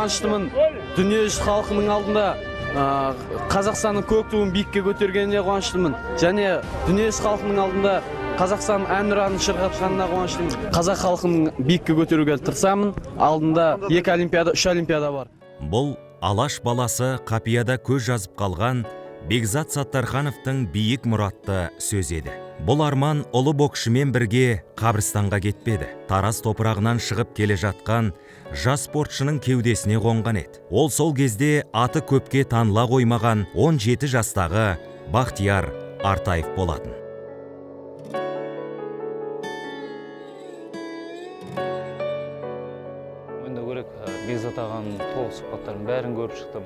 қуаныштымын. Дүниежүзі халқының алдында Қазақстанның көк туын биікке көтергеніне қуаныштымын. Және дүниежүзі халқының алдында Қазақстан әнұранын шырқатқанына қуаныштымын. Қазақ халқының биікке көтеруге тырысамын. Алдында 2 олимпиада, 3 олимпиада бар. Бұл Алаш баласы қапияда көз жазып қалған Бекзат Саттархановтың биік мұратты сөз еді. Бұл арман ұлы боксшымен бірге қабірстанға кетпеді. Тараз топырағынан шығып келе жатқан жас спортшының кеудесіне қонған еді. Ол сол кезде аты көпке таныла қоймаған 17 жастағы Бақтияр Артаев болатын. Бекзат ағаның толық сұхбаттарын бәрін көріп шықтым.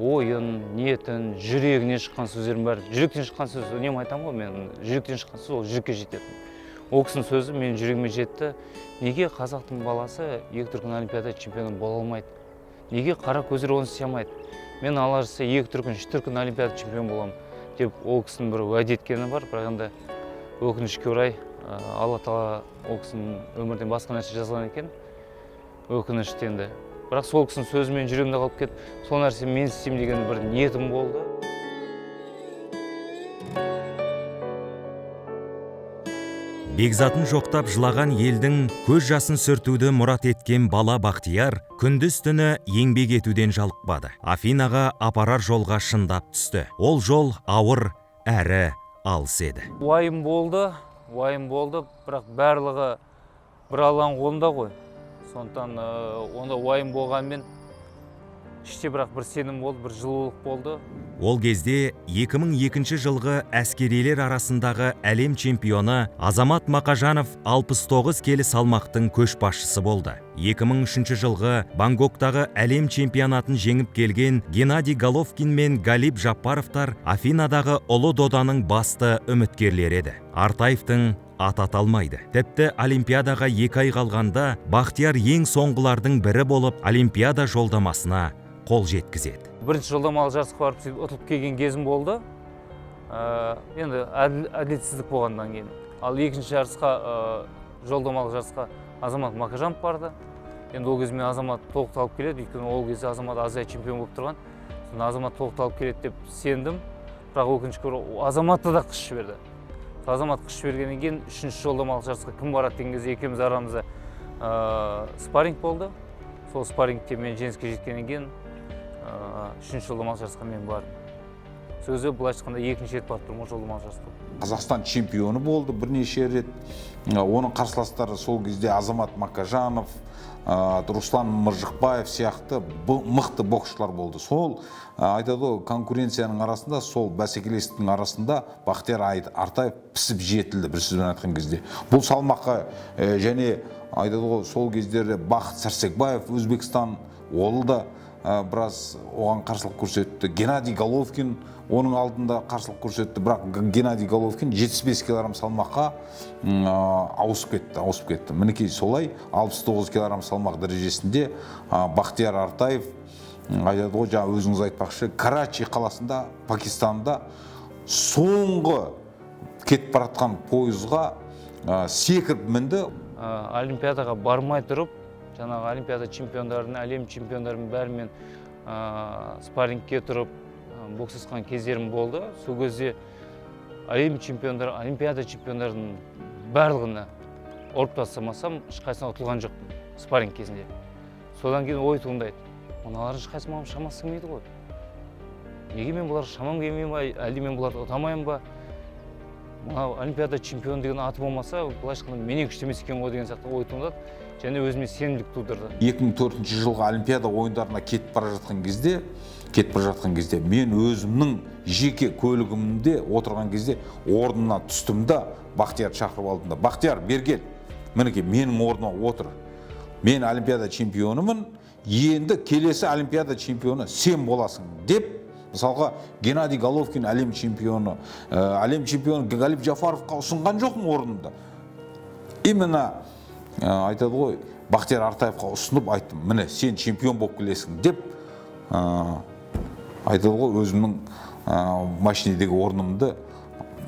Ойын, ниетін, жүрегіне шыққан сөздердің бәрі. Жүректен шыққан сөз, үнемі айтамын ғой, мен жүректен шыққан сөз ол жүрекке жететін. Ол кісінің сөзі менің жүрегіме жетті. Неге қазақтың баласы 2 дүркін олимпиада чемпионы бола алмайды? Неге қара көздер оны істей алмайды? Мен Алла жазса 2 дүркін, 3 дүркін олимпиада чемпионы боламын деп ол кісінің бір уәде еткені бар. Бірақ енді өкінішке орай Алла Тағала ол кісінің өмірден басқа нәрсе жазған екен. Өкініштенді. Бірақ сол кісінің сөзімен жүрегімде қалып кетті. Сол нәрсе мен істеймін деген бір ниетім болды. Бекзатын жоқтап жылаған елдің көз жасын сүртуді мұрат еткен бала Бақтияр күндіз түні еңбек етуден жалықпады. Афинаға апарар жолға шындап түсті. Ол жол ауыр әрі алыс еді. Уайым болды, бірақ барлығы бір Алланың қолында ғой. Сондықтан онда уайым болғанмен іште бірақ бір сенім болды, бір жылулық болды. Ол кезде 2002 жылғы әскерилер арасындағы әлем чемпионы Азамат Мақажанов 69 келі салмақтың көшбасшысы болды. 2003 жылғы Бангоктағы әлем чемпионатын жеңіп келген Геннадий Головкин мен Галиб Жаппаровтар Афинадағы ұлы доданың басты үміткерлері еді. Артаевтың ат аталмайды. Тіпті олимпиадаға 2 ай қалғанда Бақтияр ең соңғылардың бірі болып олимпиада жолдамасына қол жеткізеді. Бірінші жолдамалы жарысқа барып ұтылып келген кезім болды. Енді әділетсіздік болғаннан кейін. Ал екінші жарысқа, жолдамалы жарысқа Азамат Мақажанов барды. Енді ол кезде мен Азамат толықталып келеді, өйткені ол кезде Азамат Азия чемпион болып тұрған. Азамат толықталып келеді деп сендім. Бірақ өкінішке орай Азаматты да қыш жіберді. Азамат қыш жібергеннен кейін 3-ші жолдамалы жарысқа кім барады деген кезде екеуміз арамызда спарринг болды. Сол спаррингте мен жеңіске жеткеннен кейін 3-ші жолдамалы жарысқа мен бардым. Сөзі былай айтқанда 2-ші рет барып тұрмын жолдамалы жарысқа. Қазақстан чемпионы болды бірнеше рет. Оның қарсыластары сол кезде Азамат Мақажанов, Руслан Мыржықбаев сияқты мықты боксшылар болды. Сол айтады конкуренцияның арасында, сол бәсекелестіктің арасында Бақтияр Артаев пісіп жетілді, бір сөзбен айтқан кезде. Бұл салмаққа және айтады сол кездері Бақыт Сәрсекбаев, Өзбекстан, ол да біраз оған қарсылық көрсетті. Геннадий Головкин оның алдында қарсылық көрсетті, бірақ Геннадий Головкин 75 кг салмаққа ауысып кетті. Мінекей солай 69 кг салмақ дәрежесінде Бақтияр Артаев айтады ғой, жаңа өзіңіз айтпақшы, Карачи қаласында, Пакистанда соңғы кетіп баратқан пойызға секіріп мінді. Олимпиадаға бармай тұрып, жаңағы олимпиада чемпиондарын, әлем чемпиондарын бәрімен спаррингке тұрып боксасқан кездерім болды. Сол кезде әлем чемпиондары, олимпиада чемпиондарының барлығына ұрып тастамасам, ешқайсысына ұтылған жоқпын спарринг кезінде. Содан кейін ой туындайды. Мыналардың ешқайсысы маған шамасы келмейді ғой. Неге мен бұлар шамам келмей ме, әлде мен бұларды ұтамайын ба? Мынау олимпиада чемпионы деген аты болмаса, былай айтқанда менен күшті емес екен ғой деген сияқты ой туындады. Және өзіме сенімдік тудырды. 2004 жылғы олимпиада ойындарына кетіп бара жатқан кезде мен өзімнің жеке көлігімде отырған кезде орнына түстім да Бақтияр шақырып алдым да: Бақтияр, бергел, мінекей менің орныма отыр. Мен олимпиада чемпионымын, енді келесі олимпиада чемпионы сен боласың деп, мысалға Геннадий Головкин әлем чемпионы Галиб Жапаровқа ұсынған жоқпын орнында. Именно айтады ғой, Бақтияр Артаевқа ұсынып айттым: міне сен чемпион болып келесің деп, айтады ғой, өзімнің машинедегі орнымды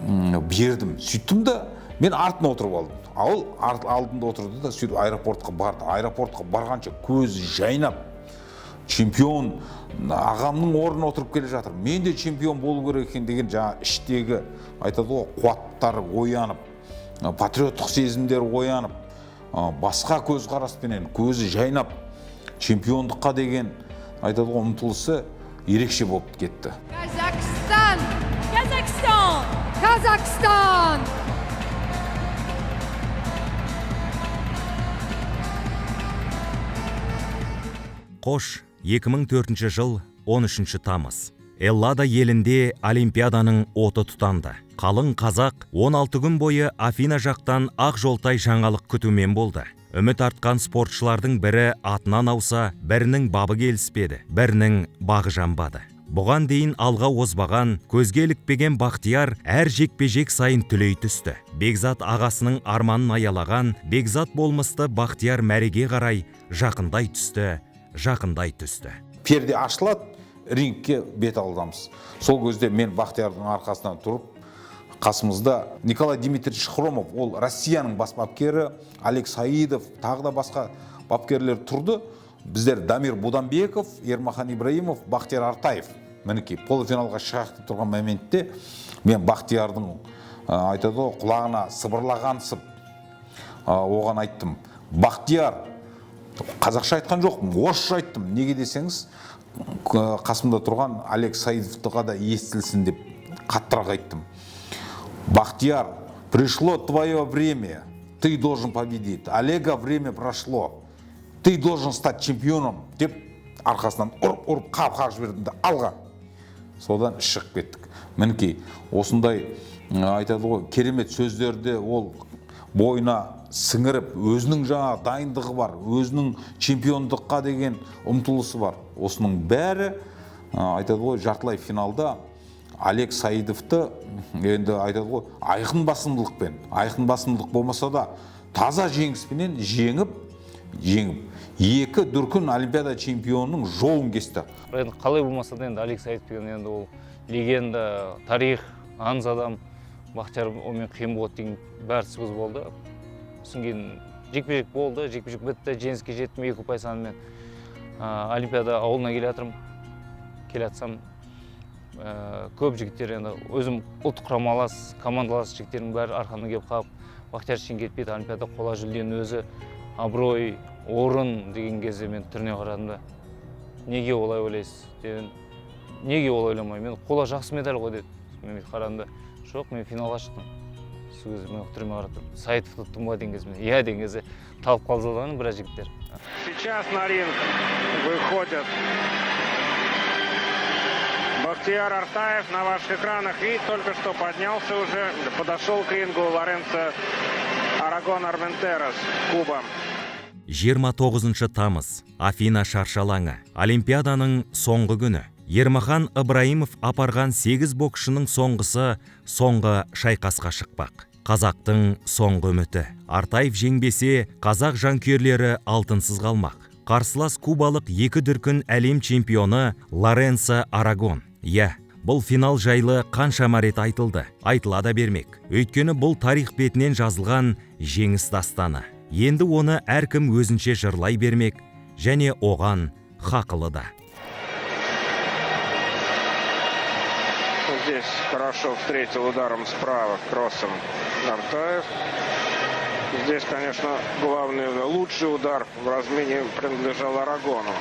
бердім. Сөйттім да мен артына отырып алдым. Ал алдында отырды да сөйтіп аэропортқа барды. Аэропортқа барғанша көзі жайнап, чемпион ағамның орнына отырып келе жатыр. Мен де чемпион болу керек екен деген жаңа іштегі айтады ғой, қуаттары оянып, патриоттық сезімдер оянып, басқа көзқараспенен көзі жайнап, чемпиондыққа деген айтады ғой ұмтылысы ерекше болып кетті. Kazakhstan! Kazakhstan! Қош, 2004 жыл 13 тамыз. Эллада елінде Олимпиаданың оты тұтанды. Қалың қазақ 16 күн бойы Афина жақтан ақ жолтай жаңалық күтумен болды. Үміт артқан спортшылардың бірі атынан ауса, бірінің бабы келіспеді, бірінің бағы жанбады. Бұған дейін алға озбаған, көзге ілікпеген Бақтияр әр жекпе-жек сайын түлей түсті. Бекзат ағасының арманын аялаған, Бекзат болмысты Бақтияр мәреге қарай жақындай түсті. Перде ашылады, рингке бет алдамыз. Сол кезде мен Бақтиярдың арқасынан тұрып, қасымызда Николай Дмитриевич Хромов, ол Россияның бас бапкері, Олег Саидов, тағы да басқа бапкерлер тұрды. Біздер Дамир Буданбеков, Ермахан Ибраимов, Бақтияр Артаев. Мінекей, полуфиналға шығақты тұрған моментте мен Бақтиярдың айтады ғой, құлағына сыбырлағансып, оған айттым. Бақтияр, қазақша айтқан жоқпын, орысша айттым. Неге десеңіз, қасымда тұрған Олег Саидовтыға да естілсін деп қаттырақ айттым. Бақтияр, пришло твое время, ты должен победить. Олега время прошло, ты должен стать чемпионом деп арқасынан ұрып қап жібердім да алға. Содан шығып кеттік. Мінекей, осындай айтады ғой, керемет сөздерді ол бойына сіңіріп, өзінің жаңа дайындығы бар, өзінің чемпиондыққа деген ұмтылысы бар. Осының бәрі айтады ғой, жартылай финалда Олег Саидовты енді айтады ғой, айқын басымдылық болмаса да таза жеңіспенен жеңіп, екі дүркін Олимпиада чемпионының жолын кесті. Енді қалай болмаса да енді Олег Саидов деген енді ол легенда, тарих, аңыз адам. Бақтияр онымен қиын болады деген бәрі сөз болды. Сосын кейін жекпе-жек болды, жекпе-жек бітті, жеңіске жеттім 2 ұпай санымен. Олимпиада ауылына келатсам, көп жігіттер енді өзім ұлт құрамалас, командалас жігіттердің бәрі арқамнан келіп қалып, Бақтияр ештеңе кетпейді, Олимпиада қола жүлденің өзі абырой, орын деген кезде мен түріне қарадым да. Неге олай ойлайсыз? Неге олай ойламаймын? Мен қола жақсы медаль ғой деді. Мен қарадым да. Жоқ, мен финалға шықтым. Сол кезде мен түріме қарап тұрдым. Саидов тұттым ба деген кезде, иә деген кезде талып қалдылған біраз жігіттер. Сейчас на ринг выходят Бақтияр Артаев на ваших экранах и только что поднялся уже, подошел к рингу Лоренцо Арагон Арментерос, Куба. 29 тамыз. Афина шаршалаңы. Олимпиаданың соңғы күні. Ермахан Ибраимов апарған 8 боксшының соңғысы соңғы шайқасқа шықпақ. Қазақтың соңғы үміті. Артаев жеңбесе, қазақ жанкүйерлері алтынсыз қалмақ. Қарсылас кубалық 2 дүркін әлем чемпионы Лоренцо Арагон. Бұл финал жайлы қаншама рет айтылды, айтыла да бермек. Өйткені бұл тарих бетінен жазылған жеңіс дастаны. Енді оны әркім өзінше жырлай бермек, және оған хақылы да. Здесь хорошо встретил ударом справа, кроссом Артаев. Здесь, конечно, главный, лучший удар в размене принадлежал Арагону.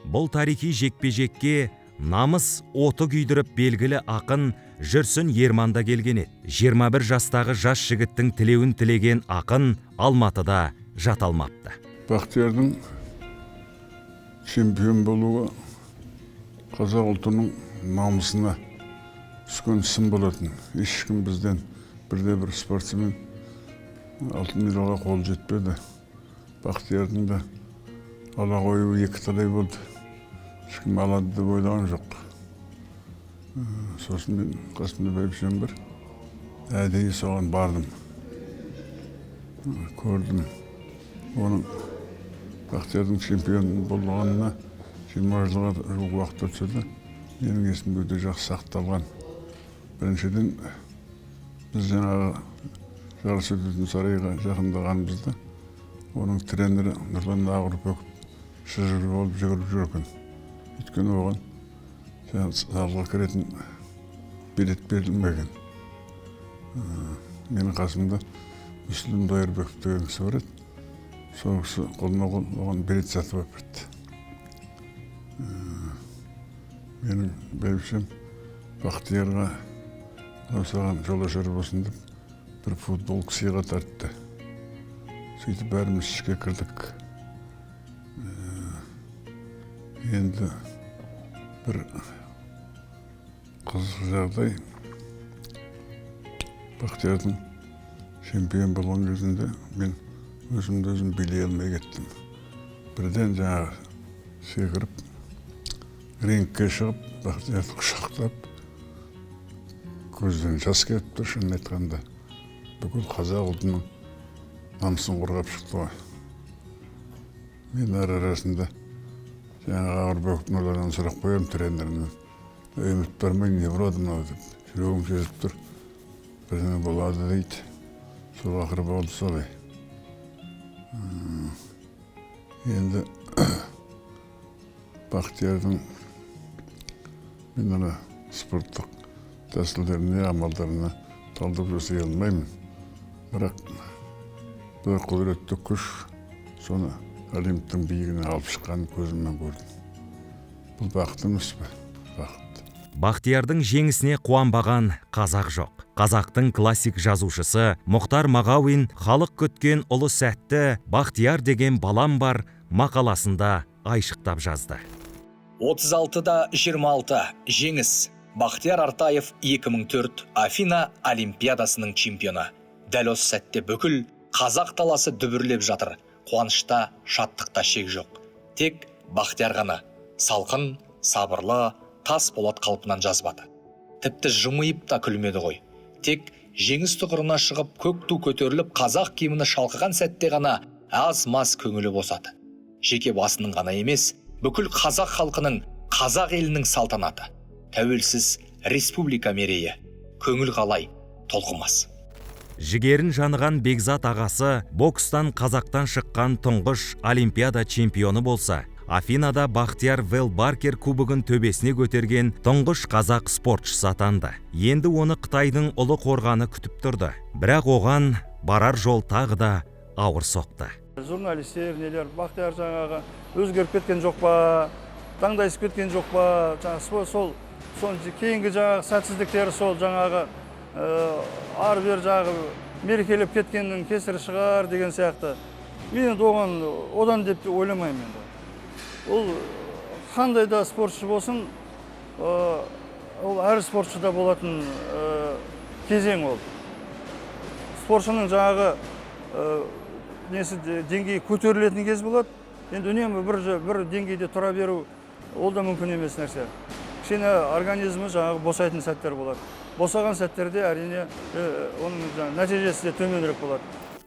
Бұл тарихи жекпе-жекке намыс оты күйдіріп белгілі ақын Жүрсін Ерманда келген еді. 21 жастағы жас жігіттің тілеуін тілеген ақын Алматыда жаталмапты. Бақтиярдың чемпион болуы қазақ ұлтының намысына түскен сын болатын. Ешкім бізден бірде-бір спортсмен алтын медальға қол жетпеді. Бақтиярдың да ала қоюы 2 талай болды. Ешкім алады деп ойлаған жоқ. Сосын мен қасымда бәйбішем бар. Әдейі соған бардым. Көрдім. Оның Бақтиярдың чемпион болғанына 20 жылға жуық уақыт өтсе де, менің есімде өте жақсы сақталған. Біріншіден, біз жаңағы жарыс өтетін сарайға жақындағанымызда оның тренері Нұрлан Ағырбеков шыжыр болып жүгіріп жүр екен. Өйткені оған залға кіретін билет берілмеген. Менің қасымда Мүслім Дайырбеков деген кісі бар еді. Сол кісі қолма-қол оған билет сатып алып берді. Менің бәйбішем Бақтиярға осыған жолашар болсын деп бір футбол сыйға тартты. Сөйтіп бәріміз ішке кірдік. Енді бір қызық жағдай, Бақтиярдың чемпион болған кезінде мен өзім билей алмай кеттім. Бірден жаңағы секіріп, рингке шығып, Бақтиярды құшақтап, көзден жас келіп тұр, шынын айтқанда. Бүкіл қазақ ұлтының намысын қорғап шықты ғой. Мен арасында жаңағы Ағырбековтың олардан сұрақ қоямын тренерімнен. Үміт бармай, не болады мынау деп. Жүрегім сезіп тұр. Бірдеңе болады дейді. Сол ақыры болды солай. Енді Бақтиярдың мен ана спорттық тәсілдеріне, амалдарына талдау жасай алмаймын. Бірақ бір құдіретті күш соны Олимптің биігіне алып шыққанын көзіммен көрдім. Бұл бақыт емес пе? Бақыт. Бақтиярдың жеңісіне қуанбаған қазақ жоқ. Қазақтың классик жазушысы Мұхтар Мағауин халық күткен ұлы сәтті Бақтияр деген балам бар мақаласында айшықтап жазды. 36-да 26 жеңіс. Бақтияр Артаев 2004 Афина Олимпиадасының чемпионы. Дәл осы сәтте бүкіл қазақ таласы дүбірлеп жатыр. Қуанышта, шаттықта шек жоқ. Тек Бақтияр ғана салқын, сабырлы, тас болат қалпынан жазбады. Тіпті жымиып та күлмеді ғой. Тек жеңіс тұғырына шығып, көк ту көтеріліп, қазақ киіміне шалқыған сәтте ғана аз-маз көңілі босады. Жеке басының ғана емес, бүкіл қазақ халқының, қазақ елінің салтанаты. Тәуелсіз республика мерейі. Көңіл қалай толқымас. Жігерін жаныған Бекзат ағасы бокстан қазақтан шыққан тұңғыш Олимпиада чемпионы болса, Афинада Бақтияр Велбаркер кубогын төбесіне көтерген тұңғыш қазақ спортшысы атанды. Енді оны Қытайдың ұлы қорғаны күтіп тұрды. Бірақ оған барар жол тағы да ауыр соқты. Журналистер, нелер, Бақтияр жаңағы өзгеріп кеткен жоқ па, таңдайсып кеткен жоқ па, сол кейінгі жаңағы сәтсіздіктері сол жаңағы ары бер жағы мерекелеп кеткеннің кесірі шығар деген сияқты. Мен одан деп ойламаймын енді. Ол қандай да спортшы болсын, ол әр спортшыда болатын кезең ол. Спортшының жаңағы деңгейі көтерілетін кез болады. Енді үнемі бір деңгейде тұра беру ол да мүмкін емес нәрсе. Кішкене организмі жаңағы босайтын сәттер болады. Босаған сәттерде әрине оның нәтижесі де төменірек болады.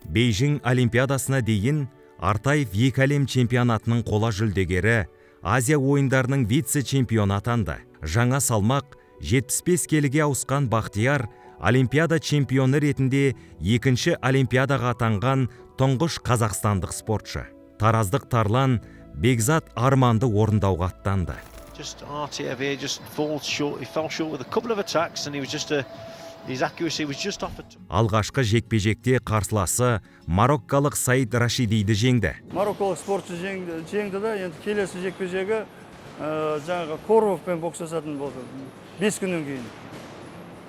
Бейжің Олимпиадасына дейін Артаев екі әлем чемпионатының қола жүлдегері, Азия ойындарының вице-чемпионы атанды. Жаңа салмақ 75 келіге ауысқан Бақтияр Олимпиада чемпионы ретінде екінші Олимпиадаға атанған тұңғыш қазақстандық спортшы. Тараздық Тарлан Бекзат арманды орындауға аттанды. Just Artiev here just falls short. He fell short with a couple of attacks and his accuracy was just off it. Алғашқы жекпе-жекте қарсыласы мароккалық Саид Рашидиді жеңді. Мароккалық спортшы жеңді да, енді келесі жекпе-жегі жаңағы Коровпен боксасатын болды. 5 күннен кейін.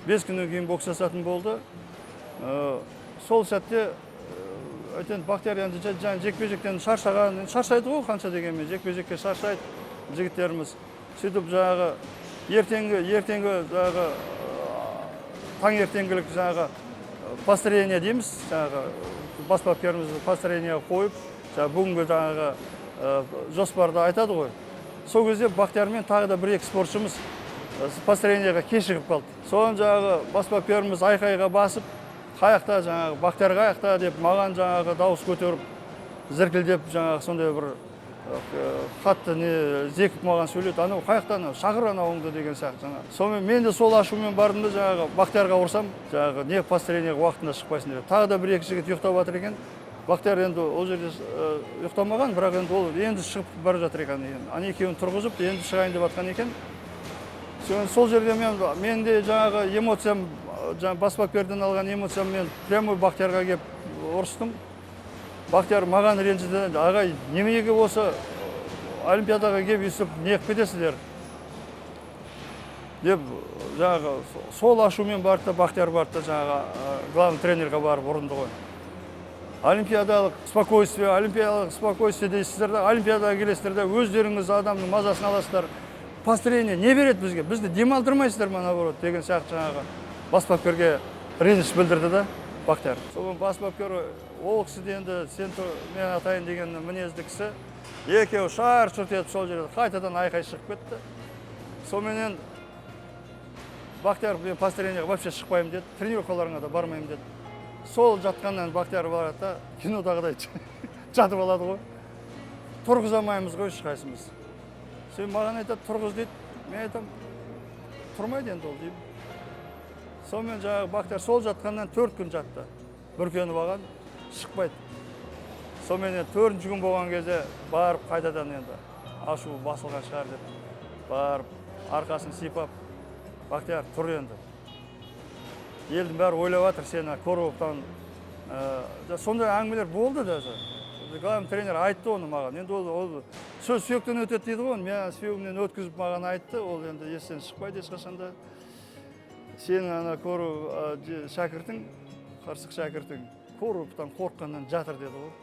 5 күннен кейін боксасатын болды. Сол сәтте Бақтияр енді жекпе-жектен шаршайды ғой, қанша дегенмен жекпе-жекке шаршайды жігіттеріміз. Сөйтіп жаңағы ертеңгі жаңағы таңертеңгілік жаңағы построение дейміз, жаңағы бас бапкеріміз построение қойып, бүгінгі жаңағы жоспарды айтады ғой. Сол кезде Бақтиярмен тағы да бір-екі спортшымыз построениеға кешігіп қалды. Соған жаңағы бас бапкеріміз айқайға басып, қаяқта жаңағы Бақтияр қаяқта деп маған жаңағы дауыс көтеріп, зіркілдеп жаңағы сондай бір қатты не зекіп маған сөйледі, анау қаяқтан шақыр анауыңды деген сияқты жаңағы. Сонымен мен де сол ашумен бардым да жаңағы Бақтиярға ұрсам, жаңағы не построениеге уақытында шықпайсың деп. Тағы да бір екі жігіт ұйықтап жатыр екен. Бақтияр енді ол жерде ұйықтамаған, бірақ енді ол енді шығып бара жатыр екен. Аны екеуін тұрғызып, енді шығайын деп жатқан екен. Сол жерде мен де жаңағы эмоциям, жаңағы бас бапкерден алған эмоциям мен прямой Бақтиярға келіп ұрыстым. Бақтияр маған ренжіді, ағай, неменеге осы Олимпиадаға келіп өйстіп неғып кетесіздер деп жаңағы сол ашумен барды да Бақтияр барды да жаңағы главный тренерға барып ұрынды ғой. Олимпиадалық спокойствие дейсіздер да, Олимпиадаға келесіздер да, өздеріңіз адамның мазасын аласыздар. Построение не береді бізге? Бізді демалдырмайсыздар ма наоборот деген сияқты жаңағы бас бапкерге реніш білдірді да Бақтияр. Сол бас бапкер ол кісі енді сен мен атайын деген мінезді кісі. Екеуі шар-шұрт етіп сол жерде қайтадан айқай шығып кетті. Сонымен Бақтияр мен построениеге вообще шықпаймын деді, тренировкаларыңа да бармаймын деді. Сол жатқаннан Бақтияр барады да кинодағыдай жатып алады ғой. Тұрғызамаймыз ғой ешқайсымыз. Сен маған айтады тұрғыз дейді, мен айтам тұрмайды енді ол деймін. Сонымен жаңағы Бақтияр сол жатқаннан 4 күн жатты. Бүркеніп алған, шықпайды. Сонымен 4-ші күн болған кезде барып қайтадан енді ашу басылған шығар деп барып арқасын сипап, Бақтияр тұр енді. Елдің бәрі ойлап жатыр сені Коровтан. Сондай әңгімелер болды даже. Главный тренер айтты оны маған. Енді ол сөз сүйектен өтеді дейді ғой. Мен сүйегімнен өткізіп маған айтты. Ол енді естен шықпайды ешқашанда. Сенің ана Коров шәкіртің, қарсық шәкіртің Коровтан қорыққаннан жатыр деді ғой.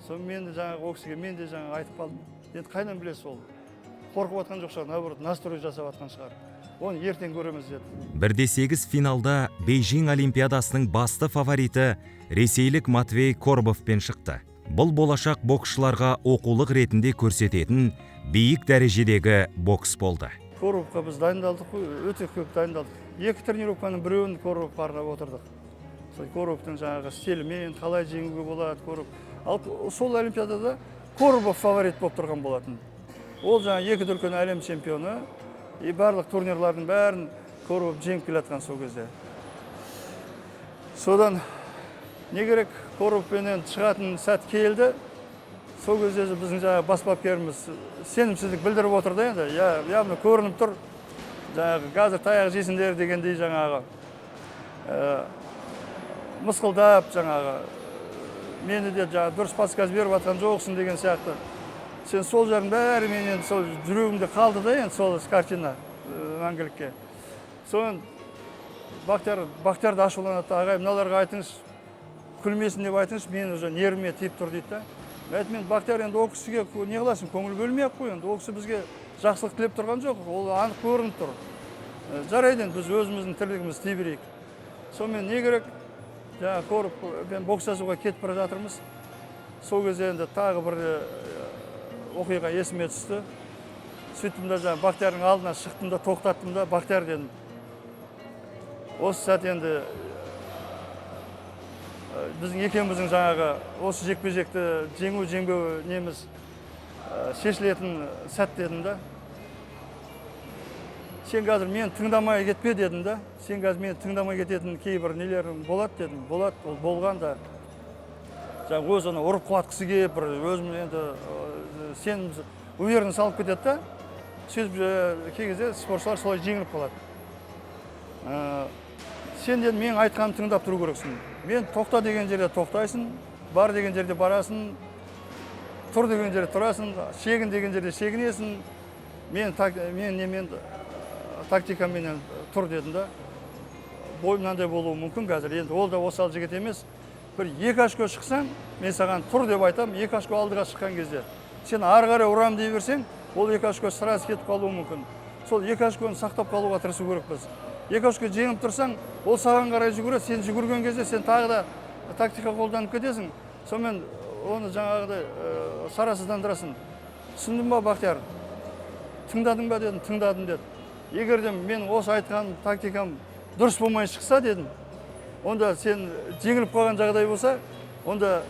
Сон мен де жаңағы оксиге мен де жаңағы айтып қалдым. Енді қайдан білесіз ол? Қорқып жатқан жоқ шығар, наоборот, настрой жасап жатқан шығар. Оны ертең көреміз деді. 1-8 финалда Бейжің Олимпиадасының басты фавориті ресейлік Матвей Коробовпен шықты. Бұл болашақ боксшыларға оқулық ретінде көрсететін биік дәрежедегі бокс болды. Коробовқа біз дайындалдық қой, өте көп дайындалдық. 2 тренировканың біреуін Коробовқа арнап отырдық. Коробовтың жаңағы стилімен қалай жеңуге болады Короб. Ал сол Олимпиадада Коробов фаворит болып тұрған болатын. Ол жаңағы 2 дүркін әлем чемпионы. И барлық турнирлардың бәрін Коробов жеңіп келатқан сол кезде. Содан не керек, Коробовпенен шығатын сәт келді. Сол кезде біздің жаңағы бас бапкеріміз сенімсіздік білдіріп отырды енді. Явно көрініп тұр. Жаңағы қазір таяқ жейсіңдер дегендей жаңағы мысқылдап жаңағы мені де жаңағы дұрыс подсказ беріп жатқан жоқсың деген сияқты. Сен сол жердің бәрі менен сол жүрегімде қалды да енді сол картина мәңгілікке. Соң Бақтиярды ашуланады, ағай, мыналарға айтыңыз, күлмесін деп айтыңыз, мен уже нервіме тиіп тұр дейді да. Мен Бақтияр енді ол кісіге не қыласың, көңіл бөлмей-ақ қой енді. Ол кісі бізге жақсылық тілеп тұрған жоқ, ол анық көрініп тұр. Жарайды енді біз өзіміздің тірлігімізді істей берейік. Сонымен не керек? Жаңағы Коробовпен бокс жасауға кетіп бара жатырмыз. Сол кезде енді тағы бір оқиға есіме түсті. Сөйттім да жаңағы Бақтиярдың алдына шықтым да тоқтаттым да, Бақтияр дедім. Осы сәт енді біздің екеуміздің жаңағы осы жекпе-жекті жеңу-жеңбеу неміз шешілетін сәт дедім да. Сен қазір мен тыңдамай кетпе дедім да. Сен қазір мен тыңдамай кететін кейбір нелерің болады дедім. Болады, ол болған да. Жаңағы өзі ұрып құлатқысы келіп, өзім енді сен уверен салып кетеді да. Сөйтіп кей кезде спортшылар солай жеңіліп қалады. Сен дедім, мен айтқанын тыңдап тұру керексің. Мен тоқта деген жерде тоқтайсың, бар деген жерде барасың, тұр деген жерде тұрасың, шегін деген жерде шегінесің. Мен тактикаменен тұр дедім да. Бойымнандай болуы мүмкін қазір. Енді ол да осал жігіт емес. Бір 2 очко шықсаң, мен саған тұр деп айтам, 2 очко алдыға шыққан кезде. Сен ары қарай ұрам дей берсең, ол 2 очко сразу кетіп қалуы мүмкін. Сол 2 очконы сақтап қалуға тырысу керекпіз. 2 очко жеңіп тұрсаң, ол саған қарай жүгіреді, сен жүгірген кезде сен тағы да тактика қолданып кетесің. Сонымен оны жаңағыдай сарасыздандырасың. Түсіндің ба, Бақтияр? Тыңдадың ба дедім, тыңдадым деді. Егер де мен осы айтқан тактикам дұрыс болмай шықса дедім, онда сен жеңіліп қалған жағдай болса, онда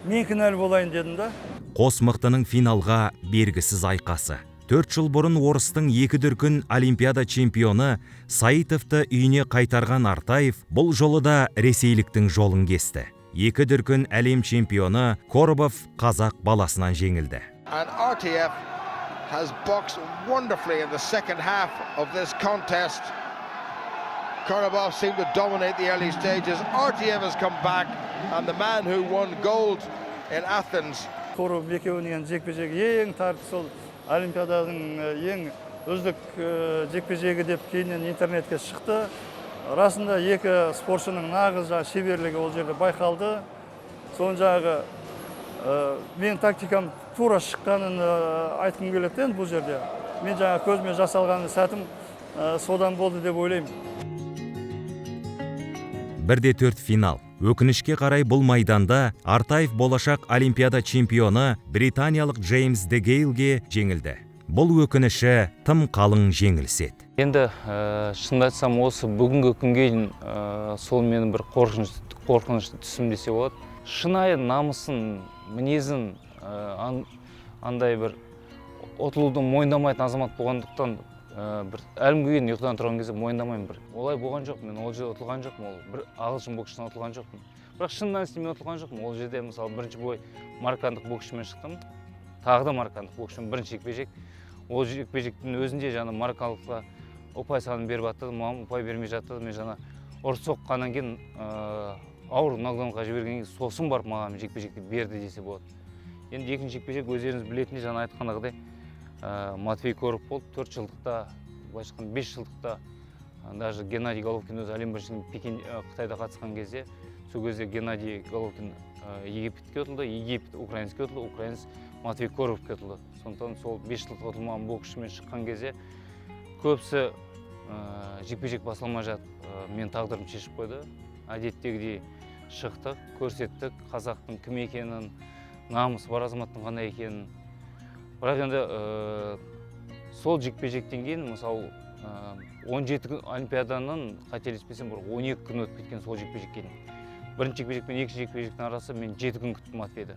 мен кінәлі болайын дедім да. қос мықтының финалға бергісіз айқасы. 4 жыл бұрын орыстың 2 дүркін Олимпиада чемпионы Саитовты үйіне қайтарған Артаев бұл жолы да ресейліктің жолын кесті. 2 дүркін әлем чемпионы Коробов қазақ баласынан жеңілді. And RTF has boxed wonderfully in the second half of this contest. Korobov seemed to dominate the early stages. RTF has come back, and the man who won gold in Athens. Коробов екеуінің жекпе-жегі ең тартысты, сол Олимпиаданың ең үздік жекпе-жегі деп кейіннен интернетке шықты. Расында екі спортшының нағыз шеберлігі ол жерде байқалды. Соның жағы мен тактикам тура шыққанын айтқым келеді бұл жерде. Мен жаңа көзіме жасалған сәтім содан болды деп ойлаймын. 1-4 финал. Өкінішке қарай бұл майданда Артаев болашақ Олимпиада чемпионы британиялық Джеймс Де Гейлге жеңілді. Бұл өкініші тым қалың жеңіліс еді. Енді шынымды айтсам осы бүгінгі күнге сол менің бір қорқынышты түсім десе болады. Шынайы намысын, мінезін андай бір ұтылуды мойындамайтын азамат болғандықтан бір әлімге келген ұйқыдан тұрған кезде мойындамаймын бір. Олай болған жоқ, мен ол жерде ұтылған жоқпын, ол бір ағылшын боксшыдан ұтылған жоқпын. Бірақ шын мәнісінде мен ұтылған жоқпын. Ол жерде мысалы бірінші бой мароккандық боксшымен шықтым. Тағы да мароккандық боксшымен бірінші жекпе-жек. Ол жекпе-жектің өзінде жаңа мароккандыққа ұпай санын беріп жатты, маған ұпай бермей жатты. Мен жаңа ұрыс соққаннан кейін ауыр нокдаунға жібергеннен кейін сосын барып маған жекпе-жекті берді десе болады. Енді екінші жекпе-жек өздеріңіз білетіндей жаңа айтқандағыдай Матвей Короб болды. 4 жылдықта, былайша айтқанда 5 жылдықта даже Геннадий Головкин өзі әлем біріншілігіне Қытайда қатысқан кезде, сол кезде Геннадий Головкин Египетке ұтылды, Египет украинске ұтылды, украинец Матвей Коробке ұтылды. Сондықтан сол 5 жылдық ұтылмаған боксшымен шыққан кезде көбісі жекпе-жек басылмай жатып мен тағдырым шешіп қойды. Әдеттегідей шықтық, көрсеттік қазақтың кім екенін, намысы бар азаматтың қандай екенін. Бірақ енді сол жекпе-жектен кейін, мысалы 17 Олимпиаданың қателеспесем бір 12 күн өтіп кеткен сол жекпе-жектен. Бірінші жекпе-жек пен екінші жекпе-жектің арасы мен 7 күн күттім Матвейді.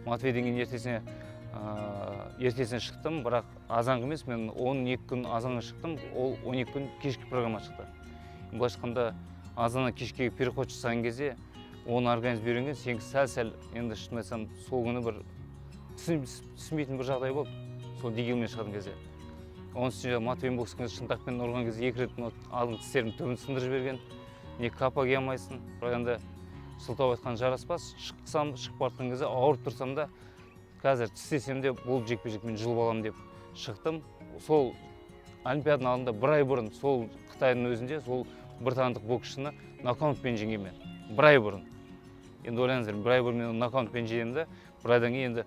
Матвейден кейін ертесіне шықтым, бірақ азанғы емес, мен 12 күн азанға шықтым, ол 12 күн кешкі программа шықты. Былайша айтқанда азаннан кешке переход жасаған кезде оның организм үйренген, сенікі сәл-сәл енді шын айтсам сол күні бір түсінбейтін бір жағдай болды, сол дегелмен шығатын кезде. Оның үстіне Матвеймен боксқа шынтақпен ұрған кезде 2 рет алдың тістерімнің түбін сындырып жіберген. Не капа кие алмайсың, бірақ енді сылтау айтқан жараспас. Шықсам, шығып бартқан кезде ауырып тұрсам да, қазір тістесем де бұл жекпе-жекпен жұлып аламын деп шықтым. Сол Олимпиаданың алдында бір ай бұрын сол Қытайдың өзінде сол британдық боксшыны нокаутпен жеңгенмін. Бір ай бұрын. Енді ойлаңыздар, бір ай бұрын мен нокаутпен жеңемді, бір айдан кейін енді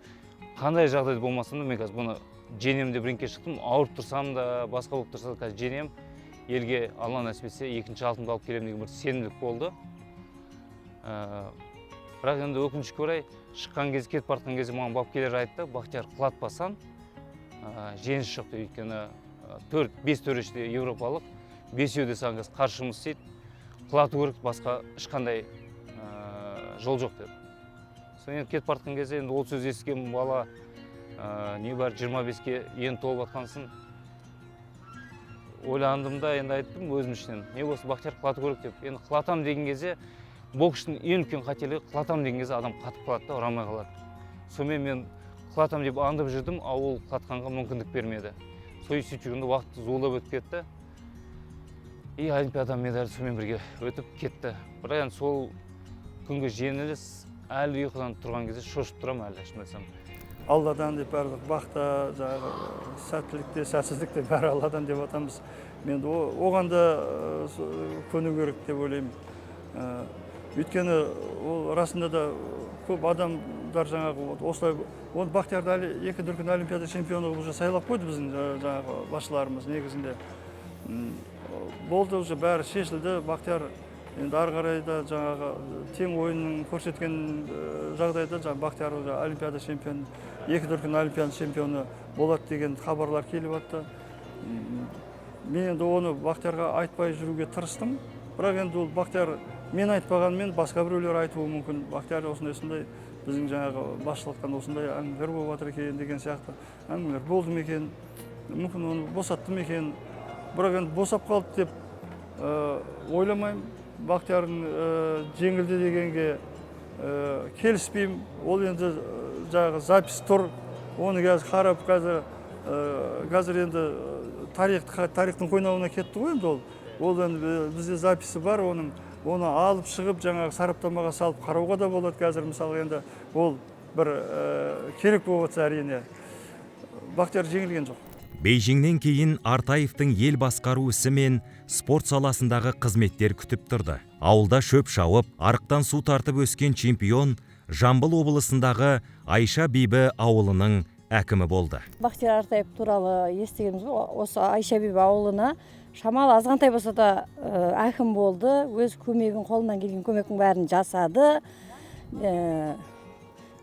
қандай жағдайда болмасам да мен қазір бұны женем деп рингке шықтым. Ауырып тұрсам да, басқа болып тұрса да қазір женем. Елге Алла нәсіп етсе екінші алтынды алып келемін деген бір сенімдік болды. Бірақ енді өкінішке орай шыққан кезде, кетіп бартқан кезде маған бапкерлер айтты, Бақтияр құлатпасан жеңіс жоқ дейді. Өйткені 4-5 төреште европалық, 5-еуде саған қазір қарсы жұмыс істейді. Құлату керек, басқа ешқандай жол жоқ деді. Содан енді кетіп бартқан кезде енді ол сөз естіген бала небәрі 25-ке енді толып жатқансын. Ойландым да енді айттым өзім ішінен, не болса Бақтияр құлату керек деп. Енді құлатам деген кезде бокстың ең үлкен қателігі, құлатам деген кезде адам қатып қалады да, ұрамай қалады. Сонымен мен құлатам деп аңдып жүрдім, ал ол құлатқанға мүмкіндік бермеді. Сөйтіп жүргенде уақыт зуылдап өтіп кетті. И Олимпиада медалі сонымен бірге өтіп кетті. Бірақ енді сол күнгі жеңіліс әлі ұйқыдан тұрған кезде шошып тұрамын әлі, шын айтсам. Алладан деп барлық бақта, сәттілікте, сәтсіздікте бәрі Алладан деп атамыз. Мен оған да көну керек деп ойлаймын. Өйткені ол расында да көп адамдар жаңағы осылай, ол Бақтиярды 2 дүркін Олимпиада чемпионы уже сайлап қойды біздің жаңағы басшыларымыз негізінде. Болды, уже бәрі шешілді. Бақтияр енді ары қарай да жаңағы тең ойынын көрсеткен жағдайда жаңағы Бақтияр Олимпиада чемпионы, 2 дүркін Олимпиада чемпионы болады деген хабарлар келіп жатты. Мен енді оны Бақтиярға айтпай жүруге тырыстым. Бірақ енді ол Бақтияр мен айтпағанмен басқа біреулер айтуы мүмкін. Бақтияр осындай біздің жаңағы басшылықтан осындай әңгімелер болып жатыр екен деген сияқты әңгімелер болды ма екен, мүмкін оны босатты ма екен, бірақ енді босап қалды деп ойламаймын. Бақтиярдың жеңілді дегенге келіспеймін. Ол енді жаңағы запись тұр, оны қазір қарап, қазір енді тарихтың қойнауына кетті ғой енді ол енді бізде записі бар, оны алып шығып жаңағы сараптамаға салып қарауға да болады. Қазір мысалы енді ол бір керек болып жатса әрине. Бақтияр жеңілген жоқ. Бейжіңнен кейін Артаевтың ел басқару ісі мен спорт саласындағы қызметтер күтіп тұрды. Ауылда шөп шауып, арықтан су тартып өскен чемпион Жамбыл облысындағы Айша Бибі ауылының әкімі болды. Бақтияр Артаев туралы естігеніміз осы Айша Бибі ауылына шамалы азғантай болса да әкім болды. Өз көмегін, қолынан келген көмектің бәрін жасады.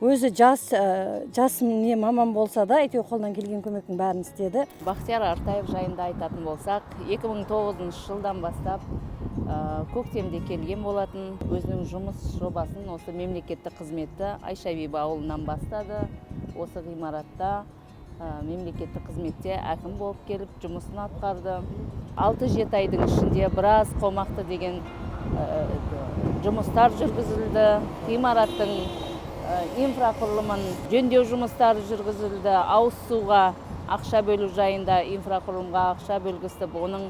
Өзі жасым не маман болса да, әйтеуір қолынан келген көмектің бәрін істеді. Бақтияр Артаев жайында айтатын болсақ, 2009 жылдан бастап көктемде келген болатын. Өзінің жұмыс жобасын осы мемлекеттік қызметті Айша Бибі ауылынан бастады. Осы ғимаратта мемлекеттік қызметте әкім болып келіп жұмысын атқарды. 6-7 айдың ішінде біраз қомақты деген жұмыстар жүргізілді. Ғимараттың инфрақұрылымын жөндеу жұмыстары жүргізілді. Ауыз суға ақша бөлу жайында инфрақұрылымға ақша бөлгізіп, оның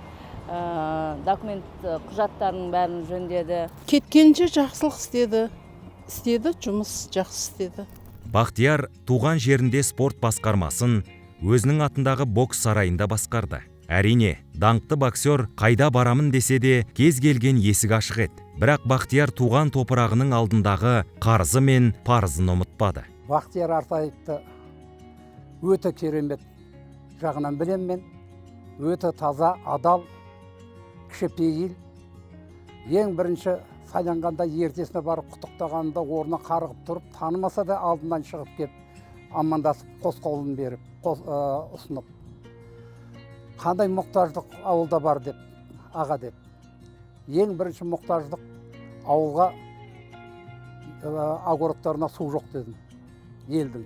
документ құжаттарының бәрін жөндеді. Кеткенше жақсылық істеді, жұмыс жақсы істеді. Бақтияр туған жерінде спорт басқармасын өзінің атындағы бокс сарайында басқарды. Әрине, даңқты боксер қайда барамын десе де кез келген есік ашық еді. Бірақ Бақтияр туған топырағының алдындағы қарызы мен парызын ұмытпады. Бақтияр Артаевты өте керемет жағынан білем мен. Өте таза, адал, кішіпейіл. Ең бірінші сайланғанда ертесіне барып құттықтағанда орнына қарғып тұрып, танымаса да алдынан шығып кеп, амандасып, қос қолын беріп, ұсынып. Қандай мұқтаждық ауылда бар деп, аға деп. Ең бірінші мұқтаждық ауылға огородтарына су жоқ дедім, елдің.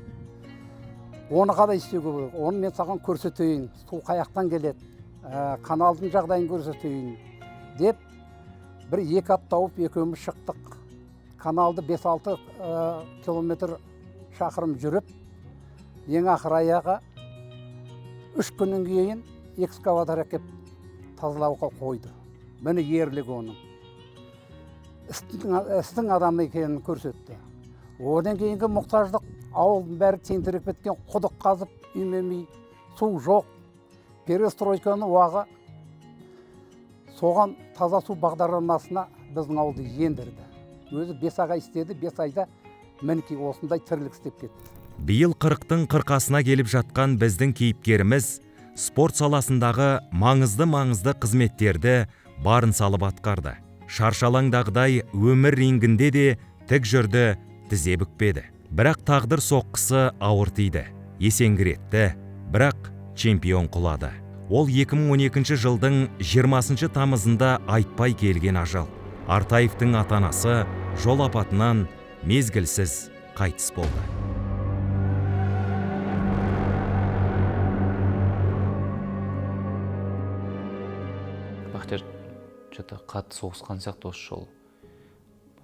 Оны қалай істеуге болады? Оны мен саған көрсетейін, су қаяқтан келеді, каналдың жағдайын көрсетейін деп, бір 2 ат тауып екеуміз шықтық. Каналды 5-6 километр шақырым жүріп, ең ақыр аяғы 3 күннен кейін экскаватор әкеп тазалауға қойды. Мені ерлігі оның. Істің адамы екенін көрсетті. Одан кейінгі мұқтаждық ауылдың бәрі тентіреп кеткен, құдық қазып, үймемей, су жоқ. Перестройканы уағы соған таза су бағдарламасына біздің ауылды ендірді. Өзі 5 ай істеді, 5 айда мінекей осындай тірлік істеп кетті. Биыл 40-тың қырқасына келіп жатқан біздің кейіпкеріміз спорт саласындағы маңызды қызметтерді барын салып атқарды. Шаршалаңдағыдай өмір рингінде де тік жүрді, тізе бүкпеді. Бірақ тағдыр соққысы ауыр тиді, есеңгіретті, бірақ чемпион құлады. Ол 2012 жылдың 20 тамызында айтпай келген ажал. Артаевтың ата-анасы жол апатынан мезгілсіз қайтыс болды. Бақтияр қатты соғысқан сияқты осы жолы.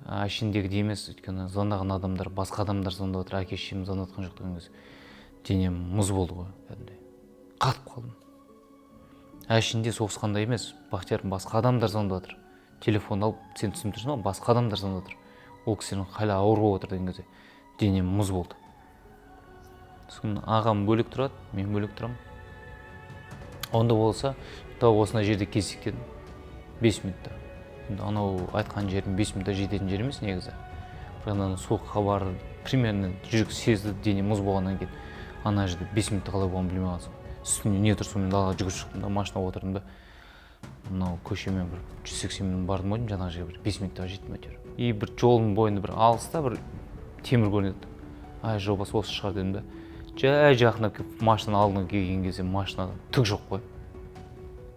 Әшіндегі деймес, өйткені звондаған адамдар, басқа адамдар звондап отыр, әке-шешем звондатқан жоқ деген кезде денем мұз болды ғой, кәдімгідей. Қатып қалдым. Әшінде соғысқанда емес, Бақтиярдың басқа адамдар звондап отыр. Телефон алып, сен түсініп тұрсың ба, басқа адамдар звондап отыр. Ол кісінің халі ауыр болып отыр деген кезде денем мұз болды. Сосын ағам бөлек тұрады, мен бөлек тұрамын. Онда болса, тау осындай жерде кездескен 5 минутта. Анау айтқан жердің 5 минутта жететін жер емес негізі. Бірақ суық хабар примерно жүрек сезді, дене мұз болғаннан кейін. Ана жерде 5 минутта қалай болғанын білмей қалсың. Үстімде не тұрсын, мен далаға жүгіріп шықтым да, машинаға отырдым да. Мынау көшемен бір 180 минут бардым ойдым, жаңағы жерге бір 5 минуттаға жеттім әйтеуір. И бір жолдың бойында бір алыста бір темір көрінеді. Ай, жобасы осы шығар дедім да. Жай жақындап келіп машинаның алдына келген кезде машинада түк жоқ қой.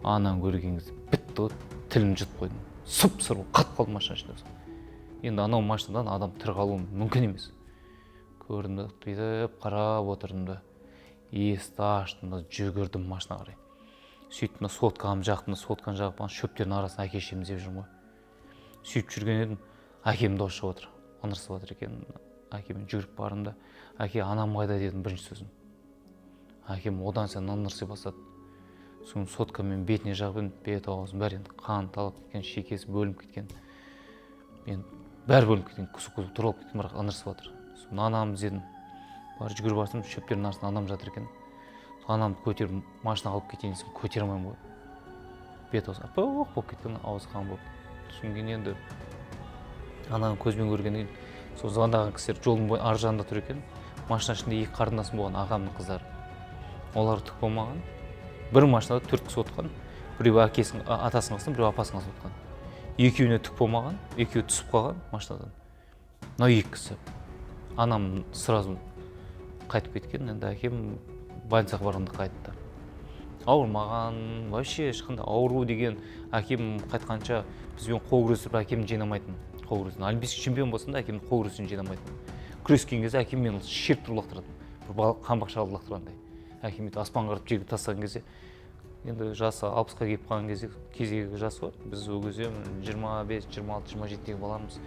Ананы көрген кезде бітті ғой, тілім жұтып қойдым. сұп-сұр қатып қалды машина ішінде. Енді анау машинадан адам тірі қалуы мүмкін емес. Көрдім, бүйтіп қарап отырдым да, есікті аштым да, жүгірдім машина қарай. Сөйтіп соткам жақтым, сотканы жағып, шөптердің арасын әке шешеміз деп жүрмін ғой. Сөйтіп жүрген едім, әкем дауыс шығып отыр, ыңырсып отыр екен. Әкемен жүгіріп бардым да, әке, анам қайда дедім бірінші сөзім. Әкем одан сайын ыңырси бастады. Соны соткамен бетіне жағып, бет аузын бәрі енді қан талап кеткен, шекесі бөлініп кеткен. Мен бәрі бөлініп кеткен, күсік тұралып кеткен, бірақ ыңырсып отыр. Соны анамыз дедім, бар жүгіріп бардым, шөптердің арасында анам жатыр екен. Анамды көтеріп машинаға алып кетейін десем, көтере алмаймын ғой. Бет аузы аппақ болып кеткен, аузы қан болып. Содан кейін енді ананы көзбен көргеннен кейін сол звондаған кісілер жолдың ар жағында тұр екен. Машина ішінде екі қарындасым болған, ағамның қыздары. Олар түк болмаған. Бір машинада 4 кісі отырған. Біреу атасының қасында, біреу апасының қасында отырған. Екеуіне түк болмаған, екеуі түсіп қалған машинадан. Мынау екі кісі. Анам сразу қайтып кеткен, енді әкем больницаға барғанда қайтты. Ауырмаған, вообще ешқандай ауру деген, әкем қайтқанша бізбен қол күресіп әкемді жинамайтын. Қол күресін. Олимпийский чемпион болсын да әкемді қол күресін жинамайтын. Күрескен кезде әкем мені шеріп тұрып лақтырады. Бір қанбақшаға лақтырғандай. Әкем аспан қарап жерге тастаған кезде, енді жасы 60-қа келіп қалған кезде, кезегі жас ғой. Біз ол кезде 25, 26, 27-дегі баламыз.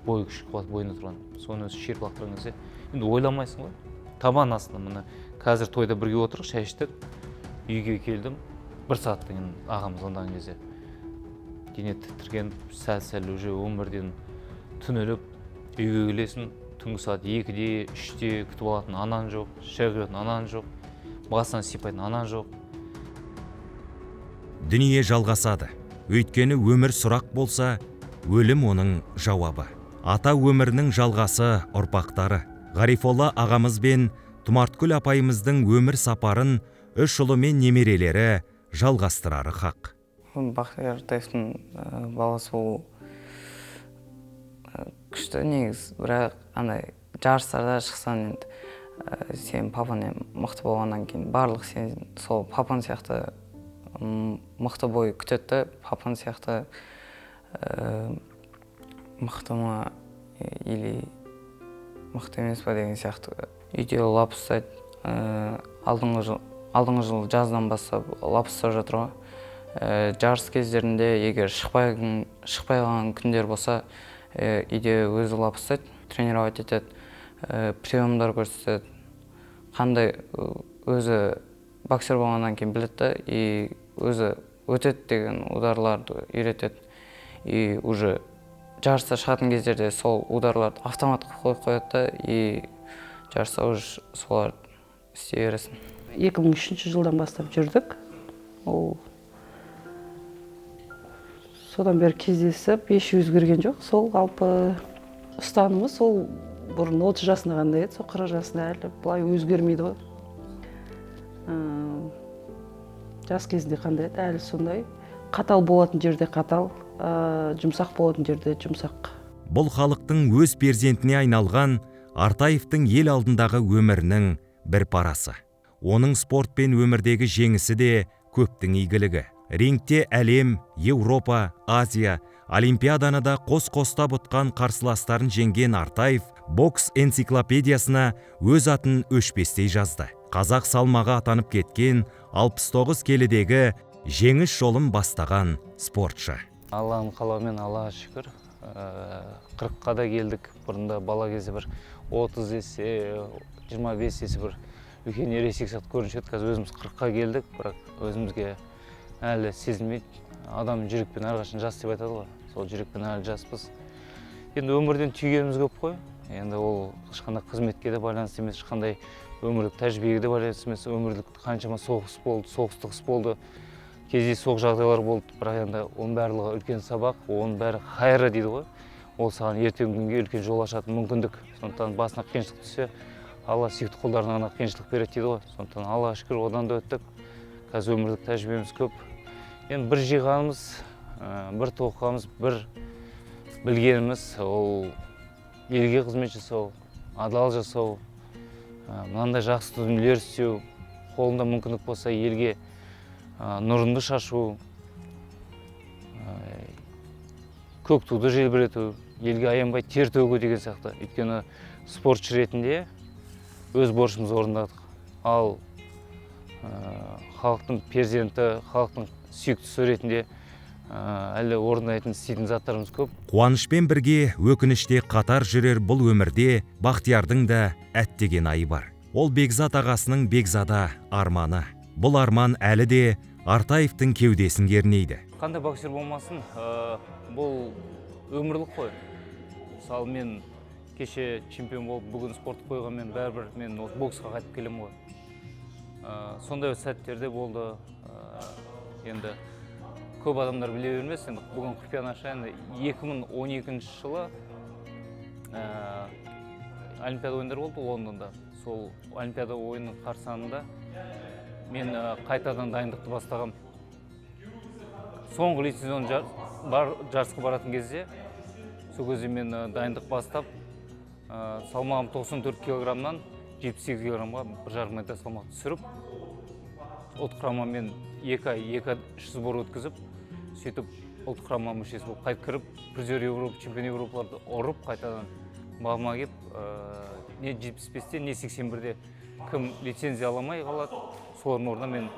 Бойы күшік қуат бойында тұрған. Соны өзі шеріп лақтырған кезде, енді ойламайсың ғой. Табан астында мына қазір тойда бірге отырық, шай іштік. Үйге келдім. 1 сағаттан кейін ағамыз звондаған кезде. Дене тітірген, сәл-сәл уже өмірден түнеліп, үйге келесің. Түнгі сағат 2-де, 3-де күтіп алатын анан жоқ, шай құятын анан жоқ, басынан сипайтын анан жоқ. Дүние жалғасады. Өйткені өмір сұрақ болса, өлім оның жауабы. Ата өмірінің жалғасы ұрпақтары. Ғарифолла ағамыз бен Тұмарткүл апайымыздың өмір сапарын 3 ұлы мен немерелері жалғастырары хақ. Бақтияр Артаевтың баласы ол күшті негіз, бірақ андай жарыстарда шықсан енді сен папан мықты болғаннан кейін барлық сен сол папан сияқты мықты бой күтеді, папан сияқты мықты ма или мықты емес па деген сияқты үйде лап ұстайды. Алдыңғы жыл жаздан бастап лап ұстап жатыр ғой. Жарыс кездерінде егер шықпай қалған күндер болса, үйде өзі лап ұстайды, тренировать етеді, приемдар көрсетеді. Қандай өзі боксер болғаннан кейін біледі, и өзі өтеді деген ударларды үйретеді. И уже жарыста шығатын кездерде сол ударларды автоматқа қойып қояды, и жарыста уже солар істей бересің. 2003 жылдан бастап жүрдік. Ол содан бері кездесіп, еш өзгерген жоқ. Сол алпы ұстанымыз, сол бұрын 30 жасында қандай еді, сол 40 жасында әлі бұлай өзгермейді ғой. Жас кезінде қандай еді, әлі сондай. Қатал болатын жерде қатал, жұмсақ болатын жерде жұмсақ. Бұл халықтың өз перзентіне айналған Артаевтың ел алдындағы өмірінің бір парасы. Оның спорт пен өмірдегі жеңісі де көптің игілігі. Рингте әлем, Еуропа, Азия, Олимпиаданы да қос-қостап ұтқан қарсыластарын жеңген Артаев бокс энциклопедиясына өз атын өшпестей жазды. Қазақ салмағы атанып кеткен 69 келідегі жеңіс жолын бастаған спортшы. Алланың қалауымен, Аллаға шүкір, 40-қа да келдік. Бұрында бала кезде бір 30 есе, 25 есе бір үлкен ересек сияқты көрінуші еді. Қазір өзіміз 40-қа келдік, бірақ өзімізге әлі сезілмейді. Адам жүрекпен әрқашан жас деп айтады ғой. Сол жүрекпен әлі жаспыз. Енді өмірден түйгеніміз көп қой. Енді ол ешқандай қызметке де байланысты емес, ешқандай өмірлік тәжірибеге де байланысты емес. Өмірлік қаншама соғыс болды, соғыстық болды. Кездейсоқ жағдайлар болды, бірақ енді оның барлығы үлкен сабақ, оның бәрі хайры дейді ғой. Ол саған ертеңгі күнге үлкен жол ашатын мүмкіндік. Сондықтан басына қиыншылық түссе, Алла сүйікті құлдарына ғана қиыншылық береді дейді ғой. Сондықтан Аллаға шүкір одан да өттік. Қазір өмірлік тәжірибеміз көп. Енді бір жиғанымыз, бір тоқығанымыз, бір білгеніміз ол елге қызмет жасау, адал жасау, мынандай жақсы дүниелер істеу, қолында мүмкіндік болса елге нұрынды шашу, көк туды желбірету, елге аянбай тер төгу деген сияқты. Өйткені спортшы ретінде өз борышымызды орындадық. Ал халықтың перзенті, халықтың сүйіктісі ретінде әлі орындайтын істейтін заттарымыз көп. Қуанышпен бірге өкініште қатар жүрер бұл өмірде Бақтиярдың да әттеген айы бар. Ол Бекзат ағасының Бекзада арманы. Бұл арман әлі де Артаевтың кеудесін кернейді. Қандай боксер болмасын, бұл өмірлік қой. Мысалы, мен кеше чемпион болып, бүгін спортты қойған, мен бәрібір мен боксқа қайтып келем ғой. Сондай сәттерде болды. Енді көп адамдар біле бермес, енді бүгін құпияны ашайын. 2012 жылы Олимпиада ойындары болды Лондонда. Сол Олимпиада ойынның қарсаңында мен қайтадан дайындықты бастағам. Соңғы лицензион жарысқа баратын кезде, сол кезде мен дайындық бастап, салмағым 94 килограммнан 78 килограммға 1,5 метр салмақ түсіріп, ұлттық құрамамен 2 ай 2 сбор өткізіп, сөйтіп ұлттық құрама мүшесі болып қайт кіріп, призер Европа, чемпион Европаларды ұрып, қайтадан бағыма кеп, не 75-те, не 81-де кім лицензия аламай қалады, солардың орнына мен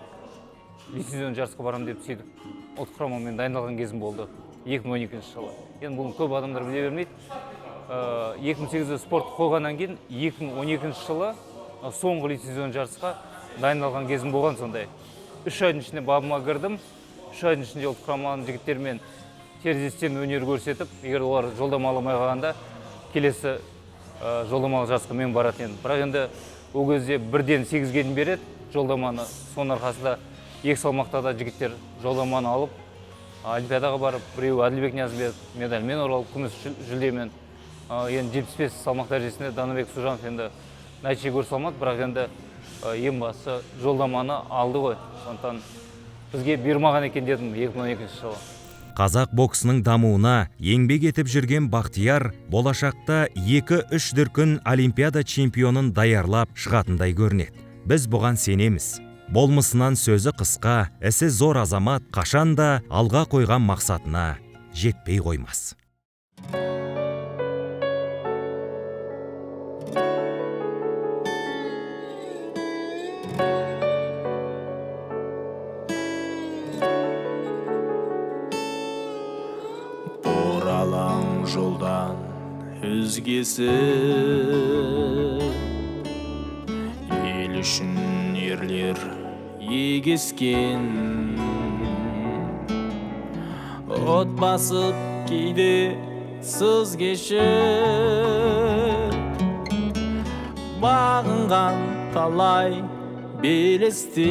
лицензион жарысқа барам деп сөйтіп, ұлттық құрамамен дайындалған кезім болды 2012 жылы. Енді бұл көп адамдар біле бермейді. 2008-де спортты қойғаннан кейін 2012 жылы соңғы лицензион жарысқа дайындалған кезім болған сондай. 3 айдың ішінде бабыма кірдім. 3 айдың ішінде ұлттық құраманың жігіттермен терезестен өнер көрсетіп, егер олар жолдама аламай қалғанда, келесі жолдамалы жарысқа мен баратын едім. Бірақ енді ол кезде 1-ден 8-ге дейін береді жолдаманы. Соның арқасында 2 салмақта да жігіттер жолдаманы алып, Олимпиадаға барып, біреуі Әділбек Ниязбек медальмен оралып, күміс жүлдемен. Енді 75 салмақ дәрежесінде Данабек Сужанов енді нәтиже көрсете алмады, бірақ енді ең басты жолдаманы алды ғой. Сондықтан бізге бермаған екен дедім 2012 жылы. Қазақ боксының дамуына еңбек етіп жүрген Бақтияр болашақта 2-3 дүркін Олимпиада чемпионын даярлап шығатындай көрінеді. Біз бұған сенеміз. Болмысынан сөзі қысқа, ісі зор азамат қашанда алға қойған мақсатына жетпей қоймас. Оралаң жолдан өзгесі, ел үшін ерлер егескен, от басып кейде сыз кешіп, бағынған талай белесте,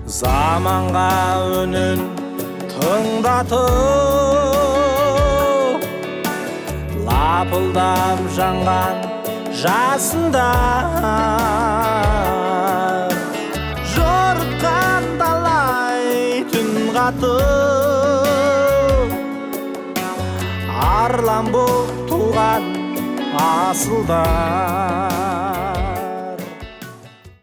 заманға үнін тыңдатып, лапылдап жанған жасындар, жорытқан талай түн қатып, арлан боп туған асылдар.